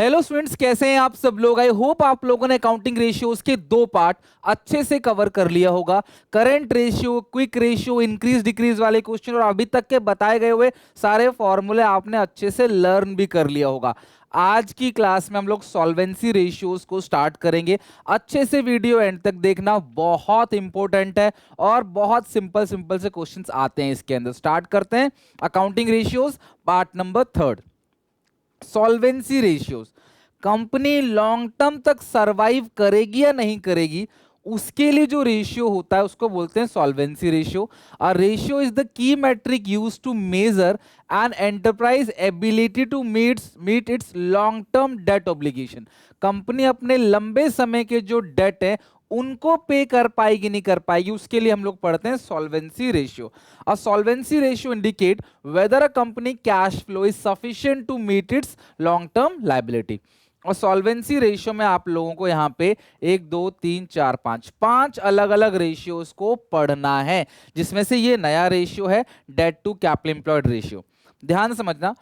Hello students, कैसे हैं आप सब लोग। आई होप आप लोगों ने अकाउंटिंग रेशियोज के दो पार्ट अच्छे से कवर कर लिया होगा। Current ratio, quick ratio, increase decrease वाले क्वेश्चन और अभी तक के बताए गए हुए सारे फॉर्मूले आपने अच्छे से लर्न भी कर लिया होगा। आज की क्लास में हम लोग सॉल्वेंसी रेशियोज को स्टार्ट करेंगे। अच्छे से वीडियो एंड तक देखना, बहुत इंपॉर्टेंट है और बहुत सिंपल सिंपल से क्वेश्चंस आते हैं इसके अंदर। स्टार्ट करते हैं accounting ratios part number 3। Solvency ratios, company long term तक सरवाइव करेगी या नहीं करेगी, उसके लिए जो रेशियो होता है उसको बोलते हैं solvency ratio. A ratio is the key metric use to measure an enterprise ability to meet its long term debt obligation. कंपनी अपने लंबे समय के जो डेट है उनको पे कर पाएगी नहीं कर पाएगी, उसके लिए हम लोग पढ़ते हैं solvency ratio. A solvency ratio indicate whether a company cash flow is sufficient to meet its long term liability. और सॉल्वेंसी रेशियो में आप लोगों को यहाँ पे 1 2 3 4 5 अलग अलग रेशियोज को पढ़ना है, जिसमें से ये नया रेशियो है debt to capital employed ratio. ध्यान समझना,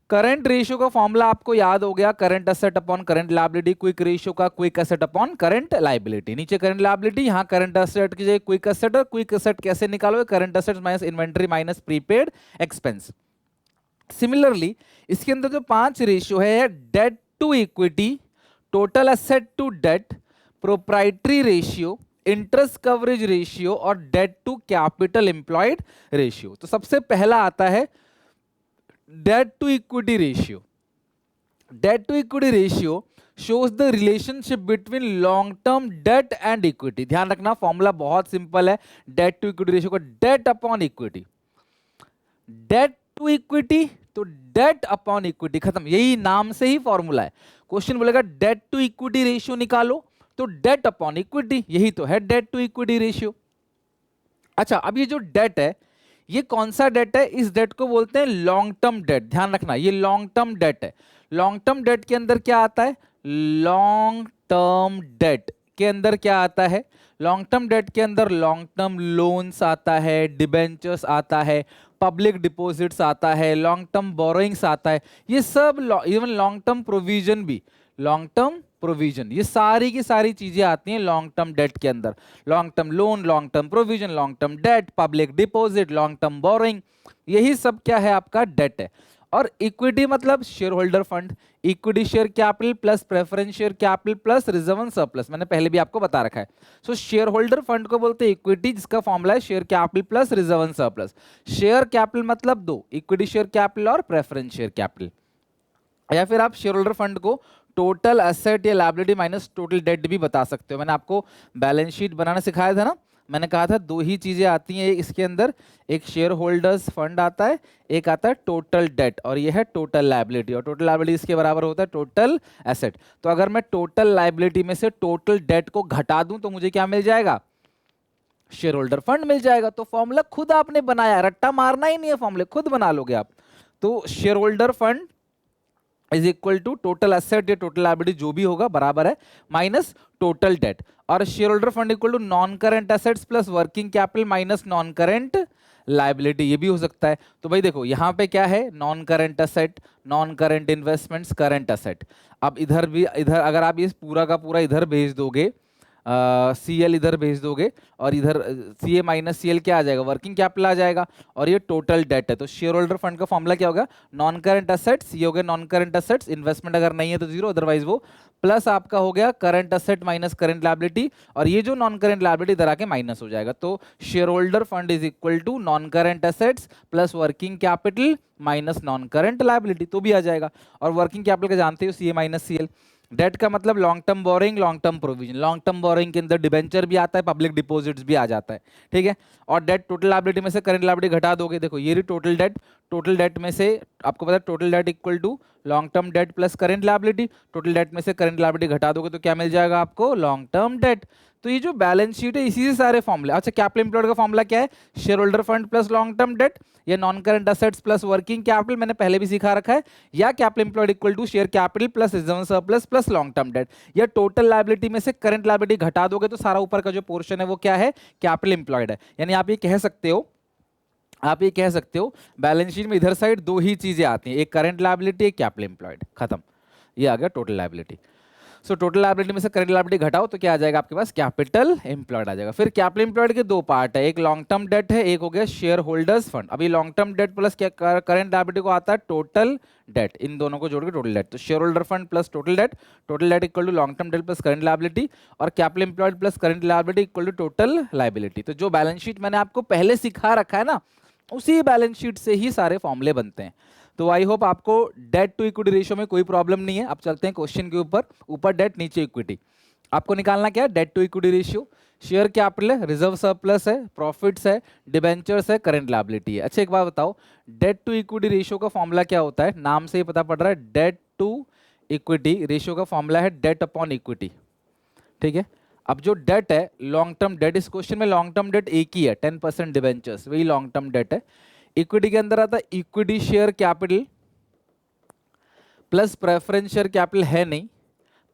करंट रेशियो का फॉर्मूला आपको याद हो गया, current asset upon current liability. Quick ratio का quick asset upon current liability. नीचे करंट लायबिलिटी, यहाँ करंट एसेट की जगह क्विक एसेट। और क्विक एसेट कैसे निकालोगे, current asset minus inventory minus prepaid expense. Similarly इसके अंदर जो 5 रेशियो है, debt to equity, total asset to debt, proprietary ratio, interest coverage ratio और debt to capital employed ratio. तो सबसे पहला आता है debt to equity ratio. Debt to equity ratio shows the relationship between long term debt and equity. ध्यान रखना, formula बहुत simple है debt to equity ratio का, debt upon equity, debt to equity तो debt upon equity, खत्म। यही नाम से ही फॉर्मूला है। क्वेश्चन बोलेगा debt to equity ratio निकालो, तो debt upon equity, यही तो है debt to equity ratio। अच्छा, अब ये जो डेट है, ये कौन सा डेट है, इस डेट को बोलते हैं लॉन्ग टर्म डेट। ध्यान रखना, ये लॉन्ग टर्म डेट है। लॉन्ग टर्म डेट के अंदर क्या आता है, लॉन्ग टर्म डेट के अंदर क्या आता है, लॉन्ग टर्म डेट के अंदर लॉन्ग टर्म लोन्स आता है, डिबेंचर्स आता है, पब्लिक डिपॉजिट्स आता है, लॉन्ग टर्म बोरोइंग्स आता है, ये सब, इवन लॉन्ग टर्म प्रोविजन भी, लॉन्ग टर्म प्रोविजन, ये सारी की सारी चीजें आती हैं लॉन्ग टर्म डेट के अंदर। Long term loan, long term provision, long term date, public deposit, long term borrowing, यही सब क्या है, आपका डेट है। और इक्विटी मतलब share holder fund, equity share capital plus preference share capital plus reserve and surplus, मैंने पहले भी आपको बता रखा है। सो शेयर होल्डर फंड को बोलते हैं इक्विटी, जिसका फॉर्मूला है share capital plus reserve and surplus. Share capital मतलब दो, इक्विटी शेयर कैपिटल और प्रेफरेंस शेयर कैपिटल। या फिर आप शेयर होल्डर फंड को टोटल एसेट या लायबिलिटी माइनस टोटल डेट भी बता सकते हो। मैंने आपको बैलेंस शीट बनाना सिखाया था ना, मैंने कहा था दो ही चीजें आती हैं इसके अंदर, एक शेयर होल्डर्स फंड आता है, एक आता है टोटल डेट, और ये है टोटल लायबिलिटी। और टोटल लायबिलिटी इसके बराबर होता है टोटल एसेट। तो अगर मैं टोटल लायबिलिटी में से टोटल डेट को घटा दूं तो मुझे क्या मिल जाएगा, शेयर होल्डर फंड मिल जाएगा। तो फॉर्मूला खुद आपने बनाया, रट्टा मारना ही नहीं है, फॉर्मूले खुद बना लोगे आप। तो share holder fund is equal to total asset या टोटल लायबिलिटी जो भी होगा बराबर है माइनस टोटल डेट। और share holder fund equal to non current assets plus working capital minus non current liability, ये भी हो सकता है। तो भाई देखो यहाँ पे क्या है, non current asset, non current investments, current asset. अब इधर भी, इधर अगर आप ये पूरा का पूरा इधर भेज दोगे, CL इधर भेज दोगे, और इधर CA माइनस CL क्या आ जाएगा, वर्किंग कैपिटल आ जाएगा, और ये टोटल डेट है। तो शेयर होल्डर फंड का फॉर्मूला क्या होगा, नॉन करंट एसेट्स, ये हो गया नॉन करंट एसेट्स, इन्वेस्टमेंट अगर नहीं है तो जीरो, अदरवाइज वो, प्लस आपका हो गया current asset minus current liability, और ये जो नॉन करंट लायबिलिटी इधर आके माइनस हो जाएगा। तो share holder fund is equal to non current assets plus working capital minus non current liability, तो भी आ जाएगा। और वर्किंग कैपिटल का जानते हो CA माइनस CL। डेट का मतलब long term borrowing, long term provision, long term borrowing के अंदर डिबेंचर भी आता है, पब्लिक डिपॉजिट्स भी आ जाता है, ठीक है। और डेट टोटल लायबिलिटी में से करंट लायबिलिटी घटा दोगे, देखो ये रही टोटल डेट, टोटल डेट में से आपको पता है total debt equal to long term debt plus current liability, total debt में से करंट लायबिलिटी घटा दोगे तो क्या मिल जाएगा आपको, लॉन्ग टर्म डेट। तो ये जो बैलेंस शीट है इसी से सारे फॉर्मूले। अच्छा, कैपिटल एम्प्लॉयड का फॉर्मूला क्या है, share holder fund plus long term debt, या non current assets plus working capital, मैंने पहले भी सिखा रखा है, या capital employed equal to share capital plus reserve surplus plus long term debt, या टोटल लायबिलिटी में से करंट लायबिलिटी घटा दोगे तो सारा ऊपर का जो पोर्शन है वो क्या है, कैपिटल एम्प्लॉयड है। यानी आप ये कह सकते हो, आप ये कह सकते हो बैलेंस शीट में इधर साइड दो ही चीजें आती हैं, एक करंट लायबिलिटी, एक कैपिटल एम्प्लॉयड, खत्म। ये आ गया total liability. So total liability में से करंट लायबिलिटी घटाओ तो क्या आ जाएगा आपके पास, कैपिटल एम्प्लॉयड आ जाएगा। फिर कैपिटल एम्प्लॉयड के दो पार्ट है, एक लॉन्ग टर्म डेट है, एक हो गया शेयर होल्डर्स फंड। अभी लॉन्ग टर्म डेट प्लस क्या करंट लायबिलिटी को आता है टोटल डेट, इन दोनों को जोड़ के टोटल डेट। तो share holder fund plus total debt equal to long term debt plus current liability, और capital employed plus current liability equal to total liability. तो जो बैलेंस शीट मैंने आपको पहले सिखा रखा है ना, उसी बैलेंस शीट से ही सारे फॉर्मूले बनते हैं। तो आई होप आपको डेट टू इक्विटी रेशियो में कोई प्रॉब्लम नहीं है। अब चलते हैं क्वेश्चन के ऊपर डेट नीचे इक्विटी। आपको निकालना क्या है, debt to equity ratio. Share capital है, रिजर्व सरप्लस है, प्रॉफिट्स है, डिबेंचर्स है, करंट लायबिलिटी है। अच्छा एक बात बताओ, डेट टू इक्विटी रेशियो का फॉर्मूला क्या होता है, नाम से ही पता पड़ रहा है, डेट टू इक्विटी रेशियो का फॉर्मूला है डेट अपॉन इक्विटी। ठीक है, अब जो डेट है लॉन्ग टर्म डेट, इस क्वेश्चन में लॉन्ग टर्म डेट एक ही है, 10% डिबेंचर्स, वही लॉन्ग टर्म डेट है। इक्विटी के अंदर आता है equity share capital plus preference share capital है नहीं,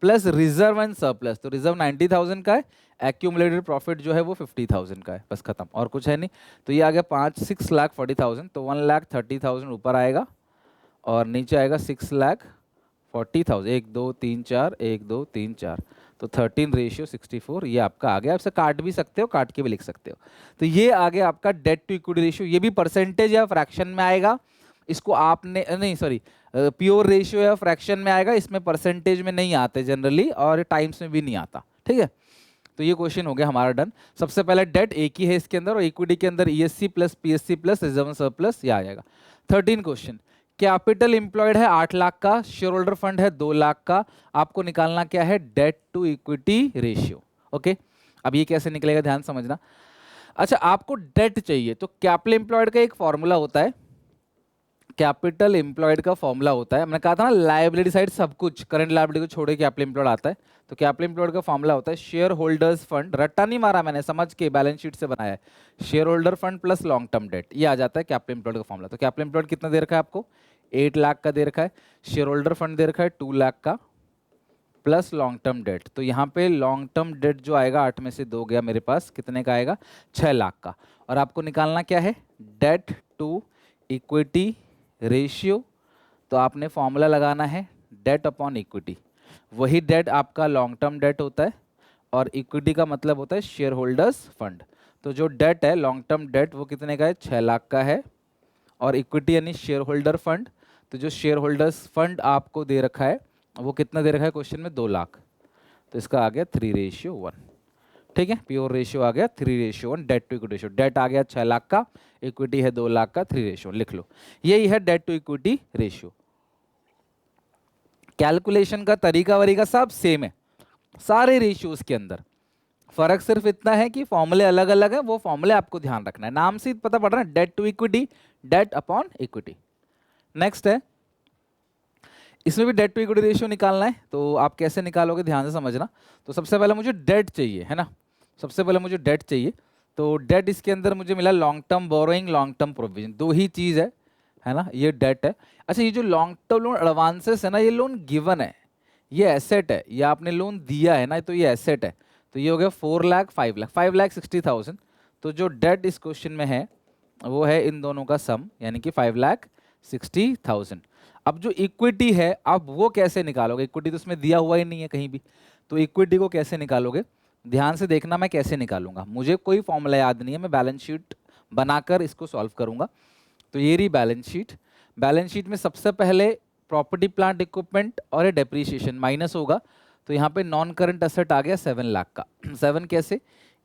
प्लस रिजर्व एंड सरप्लस। तो रिजर्व 90,000 का है, एक्यूमुलेटेड प्रॉफिट जो है वो 50,000 का है, बस खत्म, और कुछ है नहीं। तो ये आ गया 6,40,000, तो 1,30,000 ऊपर आएगा और नीचे आएगा 6,40,000। 1 2 3 4, 1 2 3 4, तो 13:64 ये आपका आ गया। आप इसे काट भी सकते हो, काट के भी लिख सकते हो। तो ये आ गया आपका डेट टू इक्विटी रेशियो। ये भी परसेंटेज या फ्रैक्शन में आएगा, इसको आपने नहीं सॉरी प्योर रेशियो या फ्रैक्शन में आएगा, इसमें परसेंटेज में नहीं आते जनरली, और टाइम्स में भी नहीं आता। ठीक है, तो ये क्वेश्चन हो गया हमारा डन। सबसे पहले डेट एक ही है इसके अंदर, और इक्विटी के अंदर ESC plus PSC plus reserve surplus, ये आ जाएगा। 13 क्वेश्चन, कैपिटल एम्प्लॉयड है 8 लाख का, शेयर होल्डर फंड है 2 लाख का। आपको निकालना क्या है, debt to equity ratio. Okay, अब ये कैसे निकलेगा ध्यान समझना। अच्छा, आपको डेट चाहिए तो कैपिटल एम्प्लॉयड का एक फॉर्मूला होता है, कैपिटल एम्प्लॉयड का फॉर्मूला होता है, मैंने कहा था ना लायबिलिटी साइड सब कुछ, करंट लायबिलिटी को छोड़ के कैपिटल एम्प्लॉयड आता है। तो कैपिटल एम्प्लॉयड का फॉर्मूला होता है शेयर होल्डर्स फंड, रट्टा नहीं मारा मैंने, समझ के बैलेंस शीट से बनाया है, share holder fund plus long term date, ये आ जाता है कैपिटल एम्प्लॉयड का फॉर्मूला। तो कैपिटल एम्प्लॉयड कितना दे रखा है आपको, 8 लाख का दे रखा है, शेयर होल्डर फंड दे रखा है 2 लाख का, प्लस लॉन्ग टर्म डेट। तो यहाँ पे लॉन्ग टर्म डेट जो आएगा 8 में से 2 गया मेरे पास, कितने का आएगा, 6 लाख का। और आपको निकालना क्या है, डेट टू इक्विटी रेशियो। तो आपने फॉर्मूला लगाना है डेट अपॉन इक्विटी, वही डेट आपका लॉन्ग टर्म डेट होता है, और इक्विटी का मतलब होता है शेयर होल्डर्स फंड। तो जो डेट है लॉन्ग टर्म डेट वो कितने का है, 6 लाख का है, और इक्विटी यानी शेयर होल्डर फंड, तो जो शेयर होल्डर्स फंड आपको दे रखा है वो कितना दे रखा है क्वेश्चन में, 2 लाख। तो इसका आ गया 3:1। ठीक है, प्योर रेशियो आ गया 3:1, debt to equity ratio. Debt आ गया 6 लाख का, इक्विटी है 2 लाख का, 3:1 लिख लो। यही है debt to equity ratio. Calculation का तरीका वरीका सब सेम है सारे रेशियोज के अंदर, फर्क सिर्फ इतना है कि फॉर्मूले अलग अलग है, वो फॉर्मूले आपको ध्यान रखना है। नाम से पता पड़ रहा है, debt to equity, debt upon equity. Next है, इसमें भी डेट टू इक्विटी रेशियो निकालना है। तो आप कैसे निकालोगे ध्यान से समझना। तो सबसे पहले मुझे डेट चाहिए, है ना, सबसे पहले मुझे डेट चाहिए। तो डेट इसके अंदर मुझे मिला long term borrowing, long term provision, दो ही चीज़ है ना, ये डेट है। अच्छा, ये जो लॉन्ग टर्म लोन एडवांसेस है ना, ये लोन गिवन है, ये एसेट है, ये आपने लोन दिया है ना, तो ये एसेट है। तो ये हो गया 4 लाख 5 लाख, 5,60,000। तो जो डेट इस क्वेश्चन में है वो है इन दोनों का सम, यानी कि 5,60,000। अब जो इक्विटी है, अब वो कैसे निकालोगे, इक्विटी तो उसमें दिया हुआ ही नहीं है कहीं भी, तो इक्विटी को कैसे निकालोगे, ध्यान से देखना मैं कैसे निकालूंगा। मुझे कोई फॉर्मूला याद नहीं है, मैं बैलेंस शीट बनाकर इसको सॉल्व करूंगा। तो ये रही बैलेंस शीट। बैलेंस शीट में सबसे पहले प्रॉपर्टी प्लांट इक्विपमेंट और ये डेप्रीशिएशन माइनस होगा। तो यहाँ पे नॉन करंट एसेट आ गया 7 लाख का। 7 कैसे,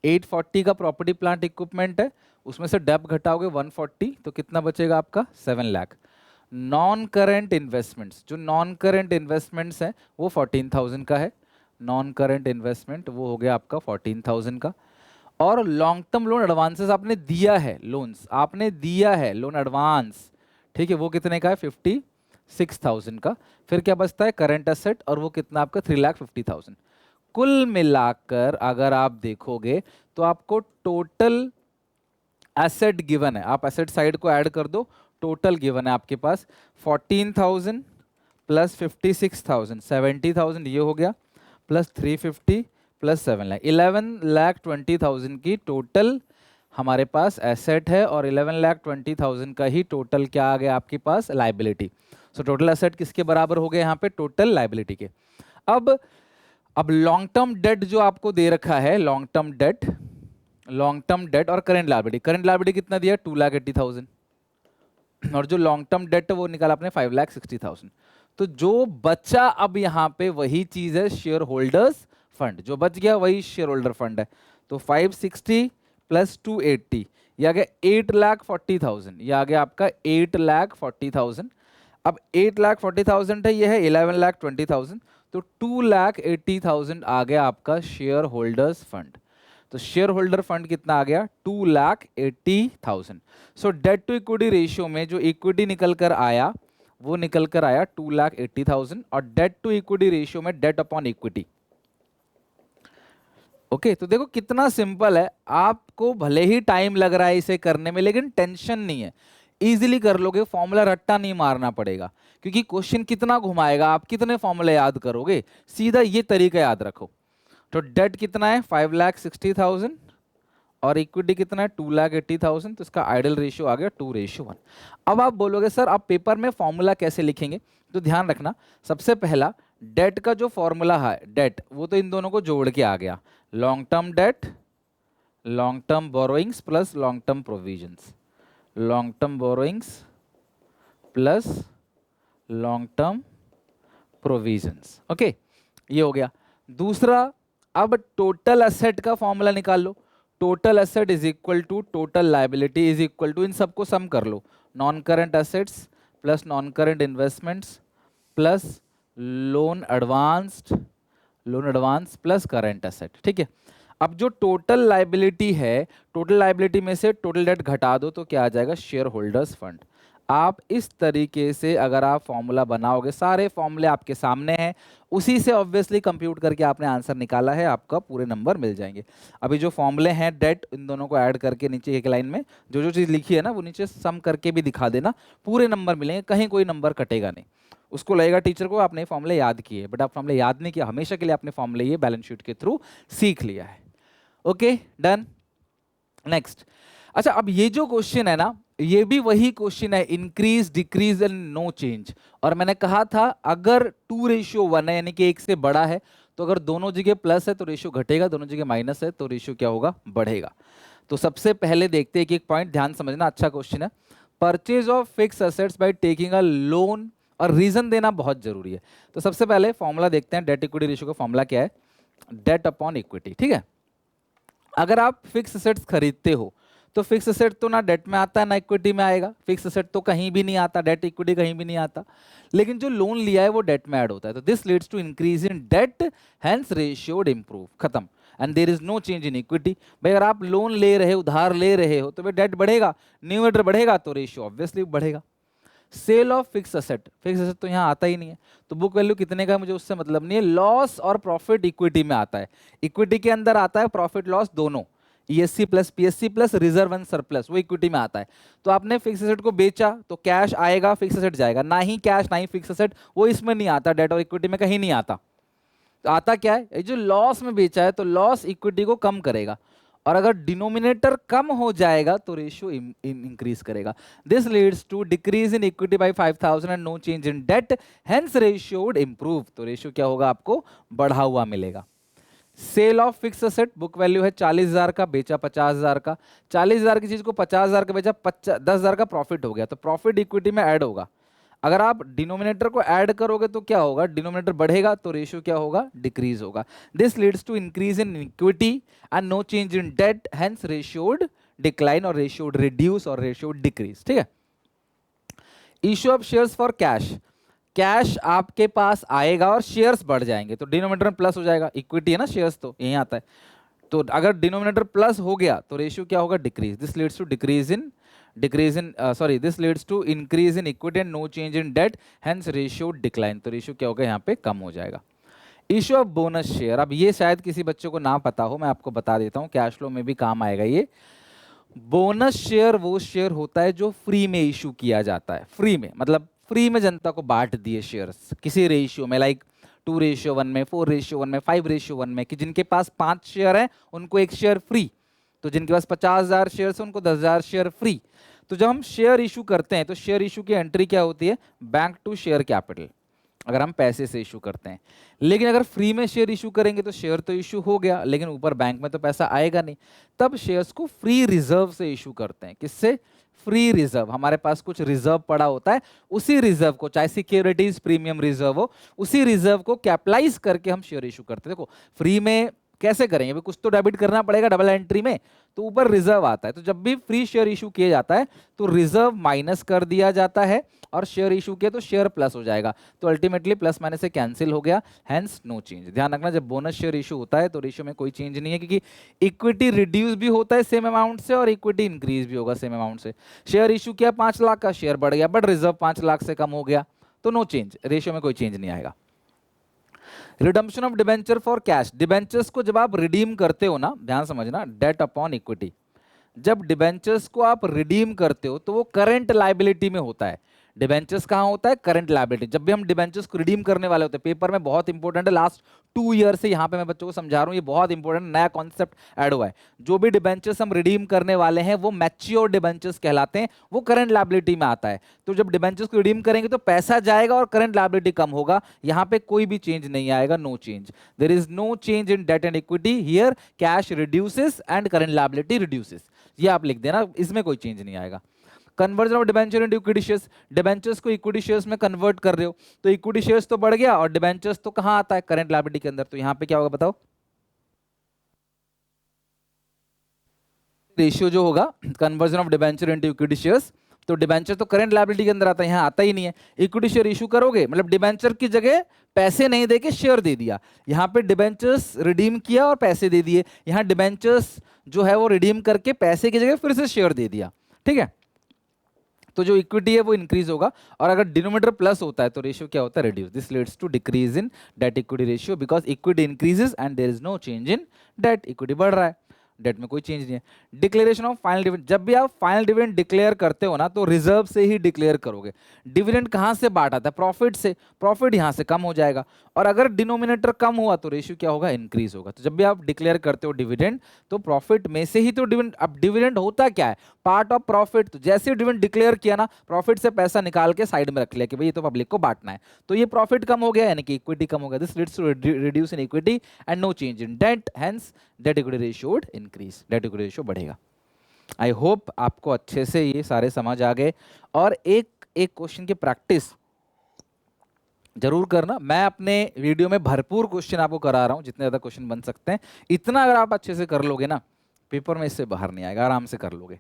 840 का प्रॉपर्टी प्लांट इक्विपमेंट है, उसमें से डेप घटाओगे 140, तो कितना बचेगा आपका 7 लाख। नॉन करंट इन्वेस्टमेंट्स, जो नॉन करंट इन्वेस्टमेंट्स हैं वो 14,000 का है, नॉन करंट इन्वेस्टमेंट वो हो गया आपका 14,000 का। और लॉन्ग टर्म लोन एडवांसेस आपने दिया है, लोन्स आपने दिया है, लोन एडवांस, ठीक है, वो कितने का है 56,000 का। फिर क्या बचता है करंट एसेट, और वो कितना आपका 3,50,000। कुल मिलाकर अगर आप देखोगे तो आपको टोटल एसेट गिवन है, आप एसेट साइड को ऐड कर दो, टोटल गिवन है आपके पास 14,000 प्लस 56,000, 70,000 ये हो गया, प्लस 350 प्लस 7 लाख, 11,20,000 की टोटल हमारे पास एसेट है और 11,20,000 का ही टोटल क्या आ गया आपके पास, लाइबिलिटी। सो टोटल एसेट किसके बराबर हो गए यहाँ पे, टोटल लाइबिलिटी के। अब लॉन्ग टर्म डेट जो आपको दे रखा है, लॉन्ग टर्म डेट और करंट लाइबिलिटी कितना दिया, 2,80,000, और जो लॉन्ग टर्म डेट है वो निकाला आपने 5,60,000। तो जो बचा अब यहाँ पे वही चीज है शेयर होल्डर्स फंड, जो बच गया वही शेयर होल्डर फंड है। तो 560 प्लस 280, ये आ गया 8,40,000, ये आ गया आपका 8,40,000। अब 8,40,000 है, ये है 11,20,000, तो 2,80,000 आ गया आपका शेयर होल्डर्स फंड। तो शेयर होल्डर फंड कितना आ गया, 2,80,000। सो डेट टू इक्विटी रेशियो में जो इक्विटी निकल कर आया वो निकल कर आया 2,80,000, और डेट टू इक्विटी रेशियो में डेट अपॉन इक्विटी। ओके, तो देखो कितना सिंपल है, आपको भले ही टाइम लग रहा है इसे करने में लेकिन टेंशन नहीं है, इजीली कर लोगे, फॉर्मूला रट्टा नहीं मारना पड़ेगा, क्योंकि क्वेश्चन कितना घुमाएगा, आप कितने फॉर्मूले याद करोगे, सीधा ये तरीका याद रखो। तो डेट कितना है 5,60,000 और इक्विटी कितना है 2,80,000, तो इसका आइडल रेशियो आ गया 2:1। अब आप बोलोगे सर आप पेपर में फॉर्मूला कैसे लिखेंगे, तो ध्यान रखना, सबसे पहला डेट का जो फॉर्मूला है, डेट वो तो इन दोनों को जोड़ के आ गया, long term date, long term borrowings plus long term provisions, long term borrowings plus long term provisions. Okay, ये हो गया। दूसरा, अब टोटल एसेट का फॉर्मूला निकाल लो, total asset is equal to total liability is equal to, इन सबको सम कर लो, non current assets plus non current investments plus loan advance plus current asset. ठीक है, अब जो टोटल लाइबिलिटी है, टोटल लाइबिलिटी में से टोटल डेट घटा दो तो क्या आ जाएगा, शेयर होल्डर्स फंड। आप इस तरीके से अगर आप फॉर्मूला बनाओगे, सारे फॉर्मूले आपके सामने हैं, उसी से ऑब्वियसली कंप्यूट करके आपने आंसर निकाला है, आपका पूरे नंबर मिल जाएंगे। अभी जो फॉर्मूले हैं डेट, इन दोनों को ऐड करके नीचे एक लाइन में जो जो चीज़ लिखी है ना वो नीचे सम करके भी दिखा देना, पूरे नंबर मिलेंगे, कहीं कोई नंबर कटेगा नहीं। उसको लगेगा टीचर को आपने फॉर्मूले याद किए, बट आप फॉर्मूले याद नहीं किया, हमेशा के लिए आपने फॉर्मूले ये बैलेंस शीट के थ्रू सीख लिया है। Okay, done. नेक्स्ट, अच्छा अब ये जो क्वेश्चन है ना, ये भी वही क्वेश्चन है, increase decrease and no change. और मैंने कहा था अगर 2:1 है यानी कि 1 से बड़ा है, तो अगर दोनों जगह प्लस है तो रेशियो घटेगा, दोनों जगह माइनस है तो रेशियो क्या होगा, बढ़ेगा। तो सबसे पहले देखते हैं, एक पॉइंट ध्यान समझना, अच्छा क्वेश्चन है। Purchase of fix assets by taking a loan, और रीजन देना बहुत जरूरी है। तो सबसे पहले फॉर्मूला देखते हैं, डेट इक्विटी रेशियो का फॉर्मूला क्या है, डेट अपॉन इक्विटी। ठीक है, अगर आप फिक्स असेट्स खरीदते हो तो फिक्स असेट तो ना डेट में आता है ना इक्विटी में आएगा, फिक्स असेट तो कहीं भी नहीं आता, डेट इक्विटी कहीं भी नहीं आता, लेकिन जो लोन लिया है वो डेट में ऐड होता है। तो this leads to increase in debt, hence ratio would improve, खत्म, and there is no change in equity. भाई अगर आप लोन ले रहे हो, उधार ले रहे हो, तो भाई डेट बढ़ेगा, न्यूमरेटर बढ़ेगा तो रेशियो ऑब्वियसली बढ़ेगा। Sale of fix asset, fix asset तो यहाँ आता ही नहीं है, तो बुक वैल्यू कितने का मुझे उससे मतलब नहीं है। लॉस और प्रॉफिट इक्विटी में आता है, इक्विटी के अंदर आता है प्रॉफिट लॉस दोनों, ESC plus PSC plus reserve and surplus, वो इक्विटी में आता है। तो आपने फिक्स एसेट को बेचा तो कैश आएगा, फिक्स एसेट जाएगा, ना ही कैश ना ही फिक्स एसेट, वो इसमें नहीं आता, डेट और इक्विटी में कहीं नहीं आता। तो आता क्या है, जो लॉस में बेचा है तो लॉस इक्विटी को कम करेगा, और अगर डिनोमिनेटर कम हो जाएगा तो रेशियो इंक्रीज करेगा। This leads to decrease in equity by 5,000 and no change in debt, hence ratio would improve, तो रेशियो क्या होगा, आपको बढ़ा हुआ मिलेगा। Sale of fix asset, book value है 40,000 का, बेचा 50,000 का, 40,000 की चीज को 50,000 का बेचा, 10,000 का प्रॉफिट हो गया, तो प्रॉफिट इक्विटी में ऐड होगा। अगर आप डिनोमिनेटर को ऐड करोगे तो क्या होगा, डिनोमिनेटर बढ़ेगा तो रेशियो क्या होगा, डिक्रीज होगा। This leads to increase in equity and no change in debt, hence ratio would decline और रेशियो वुड रिड्यूस और रेशियो वुड डिक्रीज। ठीक है, issue of shares for cash, cash आपके पास आएगा और शेयर्स बढ़ जाएंगे, तो डिनोमिनेटर में प्लस हो जाएगा, इक्विटी है ना, शेयर्स तो यहीं आता है, तो अगर डिनोमिनेटर प्लस हो गया तो रेशियो क्या होगा, decrease. This leads to this leads to increase in equity and no change in debt, hence ratio decline, तो रेशियो क्या होगा, यहाँ पे कम हो जाएगा। इश्यू ऑफ बोनस शेयर, अब ये शायद किसी बच्चे को ना पता हो, मैं आपको बता देता हूँ, कैश फ्लो में भी काम आएगा ये। बोनस शेयर वो शेयर होता है जो फ्री में इशू किया जाता है, फ्री में मतलब फ्री में जनता को बांट दिए शेयर्स किसी रेशियो में, लाइक 2:1 में, 4:1 में, 5:1 में, कि जिनके पास 5 शेयर हैं उनको 1 शेयर फ्री, तो जिनके पास 50,000 शेयर है उनको 10,000 शेयर फ्री। तो जब हम शेयर इशू करते हैं तो शेयर इशू की एंट्री क्या होती है, बैंक टू शेयर कैपिटल, अगर हम पैसे से इशू करते हैं। लेकिन अगर फ्री में शेयर इशू करेंगे तो शेयर तो इशू हो गया लेकिन ऊपर बैंक में तो पैसा आएगा नहीं, तब शेयर्स को फ्री रिजर्व से इशू करते हैं। किससे? Free reserve. हमारे पास कुछ रिजर्व पड़ा होता है, उसी रिजर्व को, चाहे सिक्योरिटीज प्रीमियम रिजर्व हो, उसी रिजर्व को कैपिटलाइज करके हम शेयर इशू करते हैं। देखो फ्री में कैसे करेंगे, भाई कुछ तो डेबिट करना पड़ेगा डबल एंट्री में, तो ऊपर रिजर्व आता है। तो जब भी फ्री शेयर इशू किया जाता है तो रिजर्व माइनस कर दिया जाता है और शेयर इशू किया तो शेयर प्लस हो जाएगा। तो अल्टीमेटली प्लस माइनस से कैंसिल हो गया, हेंस नो चेंज। ध्यान रखना जब बोनस शेयर इशू होता है तो रेशियो में कोई चेंज नहीं है, क्योंकि इक्विटी रिड्यूस भी होता है सेम अमाउंट से और इक्विटी इंक्रीज भी होगा सेम अमाउंट से। शेयर इशू किया 5 लाख का, शेयर बढ़ गया बट रिजर्व 5 लाख से कम हो गया, तो नो चेंज, रेशियो में कोई चेंज नहीं आएगा। Redemption of debenture for cash. Debentures को जब आप रिडीम करते हो ना, ध्यान समझना, डेट अपॉन इक्विटी, जब डिबेंचर्स को आप रिडीम करते हो तो वो करंट लायबिलिटी में होता है। डिबेंचर्स कहाँ होता है? Current liability. जब भी हम डिबेंचर्स को रिडीम करने वाले होते हैं, पेपर में बहुत इंपॉर्टेंट है, लास्ट 2 ईयर से यहाँ पे मैं बच्चों को समझा रहा हूँ, ये बहुत इंपॉर्टेंट नया कॉन्सेप्ट ऐड हुआ है। जो भी डिबेंचर्स हम रिडीम करने वाले हैं वो मैच्योर डिबेंचर्स कहलाते हैं, वो करंट लायबिलिटी में आता है। तो जब डिबेंचर्स को रिडीम करेंगे तो पैसा जाएगा और करंट लायबिलिटी कम होगा, यहाँ पे कोई भी चेंज नहीं आएगा, no change. There is no change in debt and equity, here cash reduces and current liability reduces, ये आप लिख देना, इसमें कोई चेंज नहीं आएगा। Conversion of debenture into equity shares. Debentures को इक्विटी शेयर्स में कन्वर्ट कर रहे हो तो इक्विटी शेयर्स तो बढ़ गया और डिबेंचर्स तो कहां आता है? करंट लायबिलिटी के अंदर। तो यहां पे क्या होगा बताओ? रेशियो जो होगा conversion of debenture into equity shares, तो डिबेंचर तो करंट लायबिलिटी के अंदर आता है, यहां आता ही नहीं है। इक्विटी शेयर इशू करोगे मतलब डिबेंचर की जगह पैसे नहीं देके शेयर दे दिया, यहां पे डिबेंचर्स रिडीम किया और पैसे दे दिए, यहां डिबेंचर्स जो है वो रिडीम करके पैसे की जगह फिर से शेयर दे दिया, ठीक है। तो जो इक्विटी है वो इंक्रीज होगा, और अगर डिनोमिनेटर प्लस होता है तो रेशियो क्या होता है? Reduce. This leads to decrease in debt equity ratio because equity increases and there is no change in debt. Equity बढ़ रहा है, डेट में कोई चेंज नहीं है। Declaration of final dividend. जब भी आप फाइनल डिविडेंड डिक्लेयर करते हो ना तो रिजर्व से ही डिक्लेयर करोगे। डिविडेंड कहां से बांटा था? प्रॉफिट से, प्रॉफिट यहां से कम हो जाएगा, और अगर डिनोमिनेटर कम हुआ तो रेशियो क्या होगा? इंक्रीज होगा। तो जब भी आप डिक्लेयर करते हो डिविडेंड तो प्रॉफिट में से ही तो डिविडेंड। अब डिविडेंड होता क्या है? Part of profit. तो जैसे डिविडेंड डिक्लेयर किया ना, प्रॉफिट से पैसा निकाल के साइड में रख लिया कि भाई ये तो पब्लिक को बांटना है, तो ये प्रॉफिट कम हो गया यानी कि इक्विटी कम हो गया। This leads to reduce in equity and no change in debt, hence debt equity ratio would increase, debt equity ratio बढ़ेगा। आई होप आपको अच्छे से ये सारे समझ आ गए, और एक एक क्वेश्चन की प्रैक्टिस जरूर करना। मैं अपने वीडियो में भरपूर क्वेश्चन आपको करा रहा हूं, जितने ज्यादा क्वेश्चन बन सकते हैं, इतना अगर आप अच्छे से कर लोगे ना, पेपर में इससे बाहर नहीं आएगा, आराम से कर लोगे।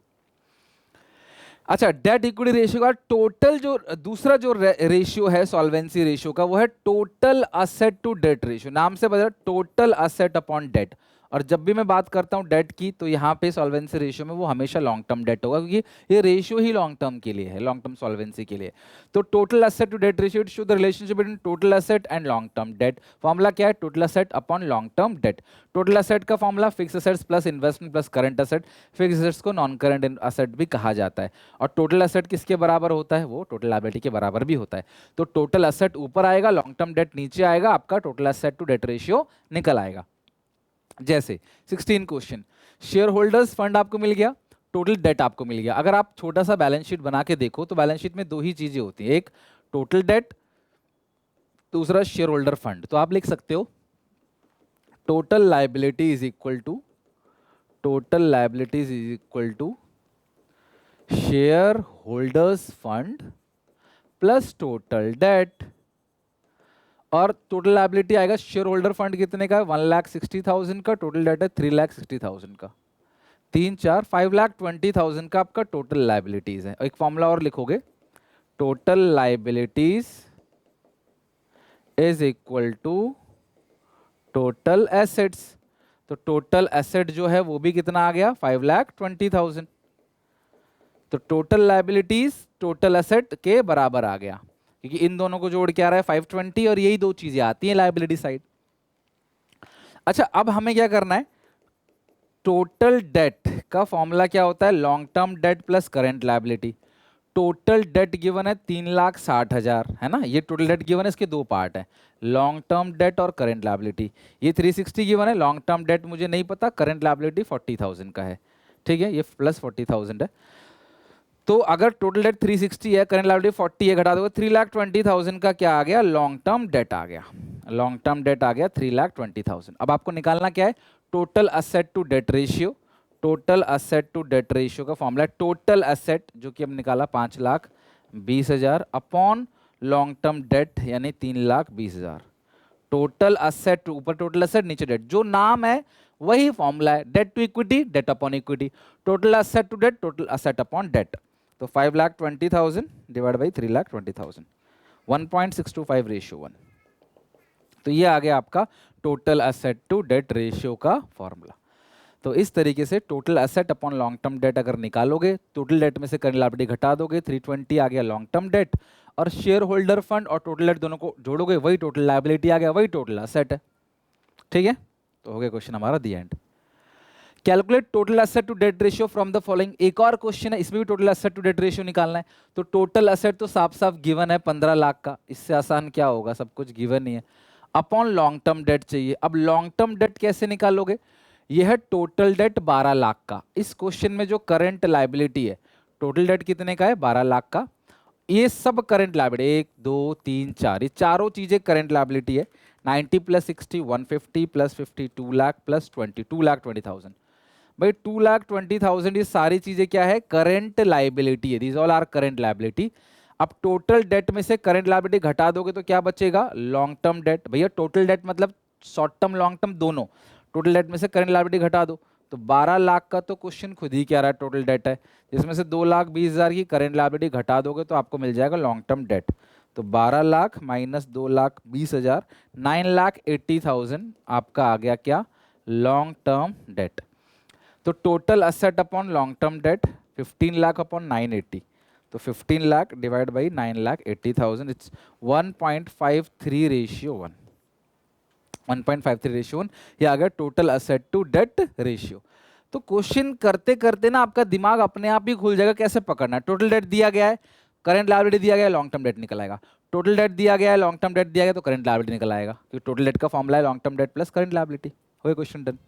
अच्छा, डेट इक्विटी रेशियो का टोटल जो दूसरा जो रेशियो है सॉल्वेंसी रेशियो का, वो है total asset to debt ratio. नाम से बता टोटल असेट अपॉन डेट। और जब भी मैं बात करता हूं डेट की तो यहाँ पे सॉल्वेंसी रेशियो में वो हमेशा लॉन्ग टर्म डेट होगा, क्योंकि ये रेशियो ही लॉन्ग टर्म के लिए है, लॉन्ग टर्म सॉल्वेंसी के लिए। तो total asset to debt ratio show the relationship between total asset and long term debt. Formula क्या है? Total asset upon long term debt. Total asset का formula fix assets plus investment plus current asset. Fix assets को non current asset भी कहा जाता है। और total asset किसके बराबर होता है? वो टोटल लायबिलिटी के बराबर भी होता है। तो टोटल असेट ऊपर आएगा, लॉन्ग टर्म डेट नीचे आएगा, आपका total asset to debt ratio निकल आएगा। जैसे 16 क्वेश्चन, शेयर होल्डर्स फंड आपको मिल गया, टोटल डेट आपको मिल गया। अगर आप छोटा सा बैलेंस शीट बना के देखो तो बैलेंस शीट में दो ही चीजें होती हैं, एक टोटल डेट, दूसरा शेयर होल्डर फंड। तो आप लिख सकते हो total liability is equal to share holders fund plus total debt. और टोटल लायबिलिटी आएगा शेयर होल्डर फंड कितने का? 1,60,000 का। टोटल डेट है 3,60,000 का। 3 4 5,20,000 का आपका टोटल लायबिलिटीज है। एक फॉर्मूला और लिखोगे, total liabilities is equal to total assets. तो टोटल एसेट जो है वो भी कितना आ गया? 5,20,000। तो टोटल लायबिलिटीज टोटल एसेट के बराबर आ गया, क्योंकि इन दोनों को जोड़ के आ रहा है 520, और यही दो चीजें आती हैं लायबिलिटी साइड। अच्छा, अब हमें क्या करना है? टोटल डेट का फॉर्मूला क्या होता है? Long term debt plus current liability. Total date given है 3,60,000, है ना, ये टोटल डेट गिवन है, इसके दो पार्ट है, लॉन्ग टर्म डेट और करंट लायबिलिटी। ये 360 गिवन है, लॉन्ग टर्म डेट मुझे नहीं पता, करंट लायबिलिटी 40,000 का है। ठीक है, ये प्लस 40,000 है। तो अगर टोटल डेट 360 है, करंट लायबिलिटी 40 है, घटा दोगे 3,20,000 का क्या आ गया, लॉन्ग टर्म डेट आ गया। लॉन्ग टर्म डेट आ गया 3,20,000। अब आपको निकालना क्या है, total asset to debt ratio. Total asset to debt ratio का फॉर्मूला है टोटल असेट, जो कि हमने निकाला 5,20,000 अपॉन लॉन्ग टर्म डेट यानी 3,20,000। टोटल असेट ऊपर टोटल असेट नीचे डेट, जो नाम है वही फॉर्मूला है, debt to equity debt upon equity, total asset to debt total asset upon debt. तो 5,20,000 डिवाइड बाई 3,20,000, 1.625 रेशियो 1। तो ये आ गया आपका total asset to debt ratio का फॉर्मूला। तो इस तरीके से total asset upon long term debt अगर निकालोगे, टोटल डेट में से करंट लायबिलिटी घटा दोगे, 320 आ गया लॉन्ग टर्म डेट, और शेयर होल्डर फंड और टोटल डेट दोनों को जोड़ोगे, वही टोटल लायबिलिटी आ गया, वही टोटल असेट है। ठीक है, तो हो गया क्वेश्चन हमारा the end. Calculate total asset to debt ratio from the following, एक और क्वेश्चन है, इसमें भी total asset to debt ratio निकालना है। तो टोटल असेट तो साफ साफ गिवन है 15 लाख का, इससे आसान क्या होगा, सब कुछ गिवन ही है। अपॉन लॉन्ग टर्म डेट चाहिए। अब लॉन्ग टर्म डेट कैसे निकालोगे, यह है टोटल डेट 12 लाख का। इस क्वेश्चन में जो करंट लायबिलिटी है, टोटल डेट कितने का है, 12 लाख का। ये सब करंट लायबिलिटी 1 2 3 4, ये चारों चीजें करंट लायबिलिटी है। 90 प्लस 60 150 प्लस 50 2 लाख प्लस 20 2,20,000। भाई 2,20,000 ये सारी चीजें क्या है, करंट लायबिलिटी है, these all are current liability. अब टोटल डेट में से करंट लायबिलिटी घटा दोगे तो क्या बचेगा, लॉन्ग टर्म डेट। भैया टोटल डेट मतलब शॉर्ट टर्म लॉन्ग टर्म दोनों, टोटल डेट में से करंट लायबिलिटी घटा दो तो 12 लाख का तो क्वेश्चन खुद ही क्या रहा है, टोटल डेट है, जिसमें से 2,20,000 की करंट लायबिलिटी घटा दोगे तो आपको मिल जाएगा लॉन्ग टर्म डेट। तो 12 लाख माइनस 2,20,000, 9,80,000 आपका आ गया क्या, लॉन्ग टर्म डेट। तो total asset upon long term debt 15 lakh upon 980, तो 15 lakh divide by 9,80,000, it's 1.53 ratio 1, 1.53 ratio 1, ये आ गया total asset to debt ratio. तो क्वेश्चन करते करते ना आपका दिमाग अपने आप ही खुल जाएगा कैसे पकड़ना है। टोटल डेट दिया गया है, करंट लायबिलिटी दिया गया है, लॉन्ग टर्म डेट निकल आएगा। टोटल डेट दिया गया है, लॉन्ग टर्म डेट दिया गया तो करंट लायबिलिटी निकल आएगा, क्योंकि टोटल डेट का फॉर्मूला है long term debt plus current liability. हो गया क्वेश्चन डन।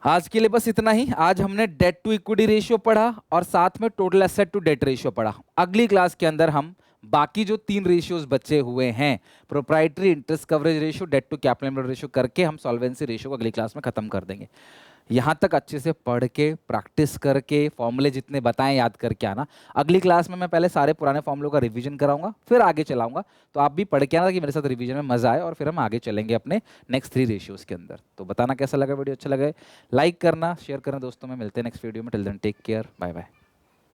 आज के लिए बस इतना ही। आज हमने डेट टू इक्विटी रेशियो पढ़ा और साथ में total asset to debt ratio पढ़ा। अगली क्लास के अंदर हम बाकी जो 3 रेशियोज बचे हुए हैं, proprietary, interest coverage ratio, debt to capital ratio करके हम सॉल्वेंसी रेशियो को अगली क्लास में खत्म कर देंगे। यहाँ तक अच्छे से पढ़ के प्रैक्टिस करके फॉर्मूले जितने बताएं याद करके आना। अगली क्लास में मैं पहले सारे पुराने फॉर्मूलों का रिवीजन कराऊंगा, फिर आगे चलाऊंगा, तो आप भी पढ़ के आना कि मेरे साथ रिवीजन में मजा आए, और फिर हम आगे चलेंगे अपने नेक्स्ट 3 रेशियोज के अंदर। तो बताना कैसा लगा वीडियो, अच्छा लगे लाइक करना, शेयर करना दोस्तों में। मिलते हैं नेक्स्ट वीडियो में, till then take care, bye bye.